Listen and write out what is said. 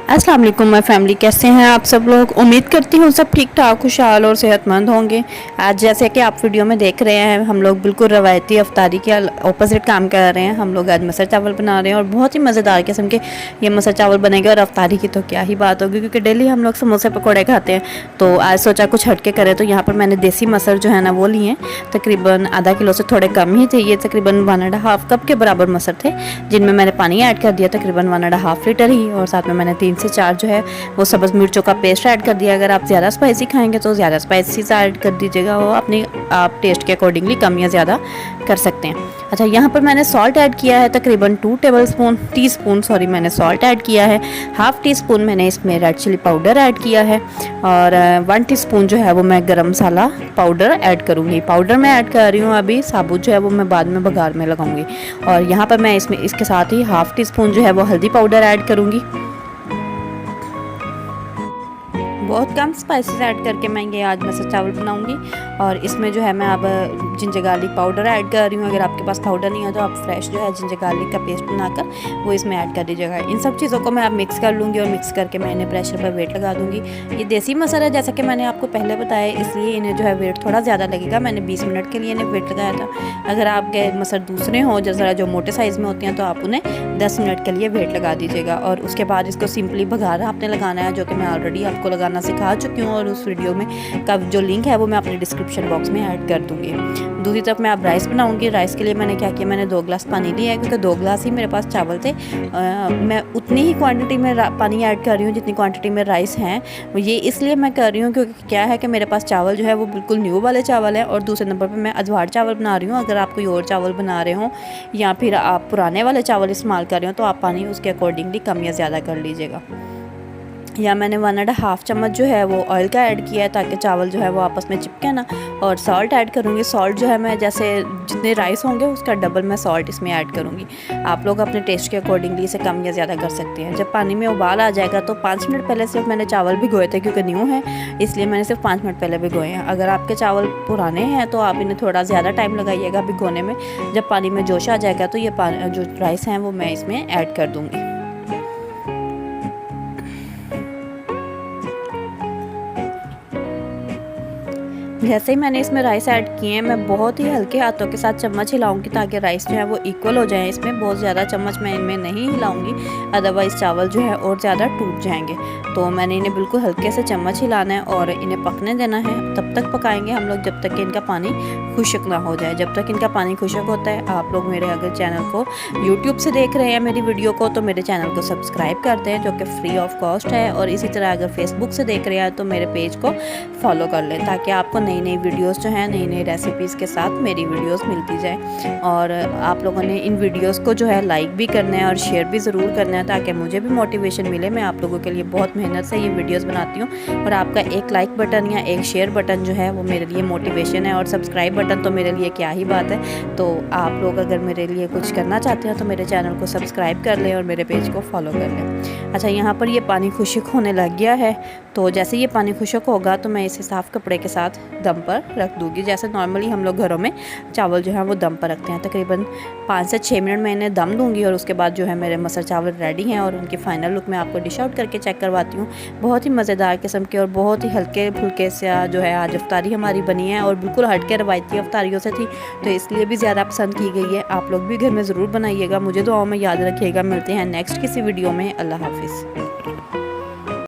अस्सलाम वालेकुम my family, कैसे हैं आप सब लोग। उम्मीद करती हूँ सब ठीक ठाक खुशहाल और सेहतमंद होंगे। आज जैसे कि आप वीडियो में देख रहे हैं, हम लोग बिल्कुल रवायती अफ्तारी के ऑपोजिट काम कर रहे हैं। हम लोग आज मसर चावल बना रहे हैं और बहुत ही मज़ेदार किस्म के ये मसर चावल बनेंगे। और अफ्तारी की तो क्या ही बात होगी, क्योंकि डेली हम लोग समोसे पकौड़े खाते हैं, तो आज सोचा कुछ हटके करें। तो यहाँ पर मैंने देसी मसर जो है ना वो लिए, तकरीबन आधा किलो से थोड़े कम ही थे। ये तकरीबन 1.5 कप के बराबर मसर थे, जिनमें मैंने पानी ऐड कर दिया तकरीबन 1.5 लीटर ही। और साथ में मैंने 3 से 4 जो है वो सब्ज़ मिर्चों का पेस्ट ऐड कर दिया। अगर आप ज़्यादा स्पाइसी खाएंगे तो ज़्यादा स्पाइसी ऐड कर दीजिएगा, वो अपनी आप टेस्ट के अकॉर्डिंगली कम या ज़्यादा कर सकते हैं। अच्छा, यहाँ पर मैंने सॉल्ट ऐड किया है तकरीबन 2 टीस्पून मैंने सॉल्ट ऐड किया है। हाफ़ टी स्पून मैंने इसमें रेड चिली पाउडर ऐड किया है और 1 टीस्पून जो है वो मैं गरम मसाला पाउडर ऐड करूँगी। पाउडर मैं ऐड कर रही हूँ अभी, साबुत जो है वो मैं बाद में बघार में लगाऊंगी। और यहाँ पर मैं इसमें इसके साथ ही हाफ़ टी स्पून जो है वो हल्दी पाउडर ऐड करूँगी। बहुत कम स्पाइसेस ऐड करके मैं ये आज मसर चावल बनाऊंगी। और इसमें जो है मैं अब जिंजर गार्लिक पाउडर ऐड कर रही हूँ। अगर आपके पास पाउडर नहीं है तो आप फ्रेश जो है जिंजर गार्लिक का पेस्ट बनाकर वो इसमें ऐड कर दीजिएगा। इन सब चीज़ों को मैं अब मिक्स कर लूँगी और मिक्स करके मैं इन्हें प्रेशर पर वेट लगा दूँगी। ये देसी मसर है, जैसा कि मैंने आपको पहले बताया, इसलिए इन्हें जो है वेट थोड़ा ज़्यादा लगेगा। मैंने 20 मिनट के लिए इन्हें वेट लगाया था। अगर आपके मसर दूसरे हों ज़रा जो मोटे साइज़ में होते हैं तो आप उन्हें 10 मिनट के लिए वेट लगा दीजिएगा। और उसके बाद इसको सिंपली बघार आपने लगाना है, जो कि मैं ऑलरेडी आपको लगाना सिखा चुकी हूँ। और उस वीडियो में का जो लिंक है वो मैं अपने डिस्क्रिप्शन बॉक्स में ऐड कर दूँगी। दूसरी तरफ मैं अब राइस बनाऊँगी। राइस के लिए मैंने क्या किया, मैंने 2 गिलास पानी लिया है, क्योंकि 2 गिलास ही मेरे पास चावल थे। मैं उतनी ही क्वांटिटी में पानी ऐड कर रही हूँ जितनी क्वांटिटी में राइस हैं। ये इसलिए मैं कर रही हूँ क्योंकि क्या है कि मेरे पास चावल जो है वो बिल्कुल न्यू वाले चावल हैं। और दूसरे नंबर पर मैं अजवाड़ चावल बना रही हूँ। अगर आप कोई और चावल बना रहे हो या फिर आप पुराने वाले चावल इस्तेमाल कर रहे हो तो आप पानी उसके अकॉर्डिंगली कम या ज़्यादा कर लीजिएगा। या मैंने 1.5 चम्मच जो है वो ऑयल का ऐड किया है, ताकि चावल जो है वो आपस में चिपके ना। और सॉल्ट ऐड करूँगी। सॉल्ट जो है मैं जैसे जितने राइस होंगे उसका डबल मैं सॉल्ट इसमें ऐड करूँगी। आप लोग अपने टेस्ट के अकॉर्डिंगली इसे कम या ज़्यादा कर सकते हैं। जब पानी में उबाल आ जाएगा तो 5 मिनट पहले सिर्फ मैंने चावल भिगोए थे, क्योंकि न्यू है इसलिए मैंने सिर्फ 5 मिनट पहले भिगोए हैं। अगर आपके चावल पुराने हैं तो आप इन्हें थोड़ा ज़्यादा टाइम लगाइएगा भिगोने में। जब पानी में जोश आ जाएगा तो ये जो राइस हैं वो मैं इसमें ऐड कर दूँगी। जैसे ही मैंने इसमें राइस ऐड किए हैं, मैं बहुत ही हल्के हाथों के साथ चम्मच हिलाऊंगी, ताकि राइस जो है वो इक्वल हो जाए। इसमें बहुत ज़्यादा चम्मच मैं इनमें नहीं हिलाऊंगी, अदरवाइज़ चावल जो है और ज़्यादा टूट जाएंगे। तो मैंने इन्हें बिल्कुल हल्के से चम्मच हिलाना है और इन्हें पकने देना है। तब तक पकाएंगे हम लोग जब तक कि इनका पानी खुश्क ना हो जाए। जब तक इनका पानी खुश्क होता है, आप लोग मेरे अगर चैनल को यूट्यूब से देख रहे हैं मेरी वीडियो को, तो मेरे चैनल को सब्सक्राइब करते हैं, जो कि फ्री ऑफ कॉस्ट है। और इसी तरह अगर फेसबुक से देख रहे हैं तो मेरे पेज को फॉलो कर लें, ताकि आपको नई नई वीडियोस जो हैं, नई नई रेसिपीज़ के साथ मेरी वीडियोस मिलती जाए। और आप लोगों ने इन वीडियोस को जो है लाइक भी करना है और शेयर भी ज़रूर करना है, ताकि मुझे भी मोटिवेशन मिले। मैं आप लोगों के लिए बहुत मेहनत से ये वीडियोस बनाती हूँ और आपका एक लाइक बटन या एक शेयर बटन जो है वो मेरे लिए मोटिवेशन है। और सब्सक्राइब बटन तो मेरे लिए क्या ही बात है। तो आप लोग अगर मेरे लिए कुछ करना चाहते हैं तो मेरे चैनल को सब्सक्राइब कर लें और मेरे पेज को फॉलो कर लें। अच्छा, यहाँ पर ये पानी खुश्क होने लग गया है, तो जैसे ये पानी खुश्क होगा तो मैं इसे साफ़ कपड़े के साथ दम पर रख दूँगी। जैसे नॉर्मली हम लोग घरों में चावल जो है वो दम पर रखते हैं। तकरीबन 5 से 6 मिनट में इन्हें दम दूँगी और उसके बाद जो है मेरे मसर चावल रेडी हैं। और उनकी फ़ाइनल लुक मैं आपको डिश आउट करके चेक करवाती हूँ। बहुत ही मज़ेदार किस्म के और बहुत ही हल्के फुल्के से जो है आज अफ्तारी हमारी बनी है, और बिल्कुल हट के रवायती अफ्तारियों से थी, तो इसलिए भी ज़्यादा पसंद की गई है। आप लोग भी घर में ज़रूर बनाइएगा। मुझे दुआओं में याद रखिएगा। मिलते हैं नेक्स्ट किसी वीडियो में। अल्लाह हाफिज़।